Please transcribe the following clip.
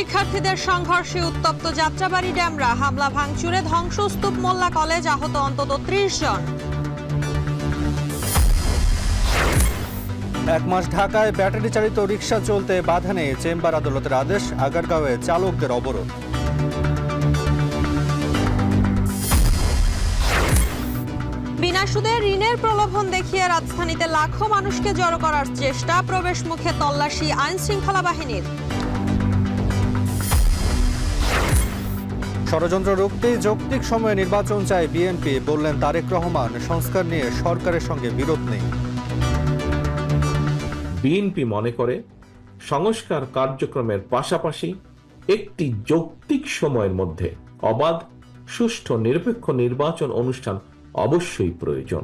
শিক্ষার্থীদের সংঘর্ষে উত্তপ্ত যাত্রাবাড়ি ড্যামরা, হামলা ভাঙচুরে ধ্বংসস্তূপ মোল্লা কলেজ, আহত অন্তত ৩০ জন। 1 মাস ঢাকায় ব্যাটারি চালিত রিকশা চলতে বাধা নেই, চেম্বার আদালতের আদেশ। আগারগাঁওয়ে চালকদের অবরোধ। বিনা সুদে ঋণের প্রলোভন দেখিয়ে রাজধানীতে লাখো মানুষকে জড়ো করার চেষ্টা, প্রবেশ মুখে তল্লাশি আইন শৃঙ্খলা বাহিনীর। ষড়যন্ত্র রুখতে যৌক্তিক সময়ে নির্বাচন চায় বিএনপি, বললেন তারেক রহমান। সংস্কার নিয়ে সরকারের সঙ্গে বিরোধ নেই। বিএনপি মনে করে সংস্কার কার্যক্রমের পাশাপাশি একটি যৌক্তিক সময়ের মধ্যে অবাধ, সুষ্ঠু, নিরপেক্ষ নির্বাচন অনুষ্ঠান অবশ্যই প্রয়োজন।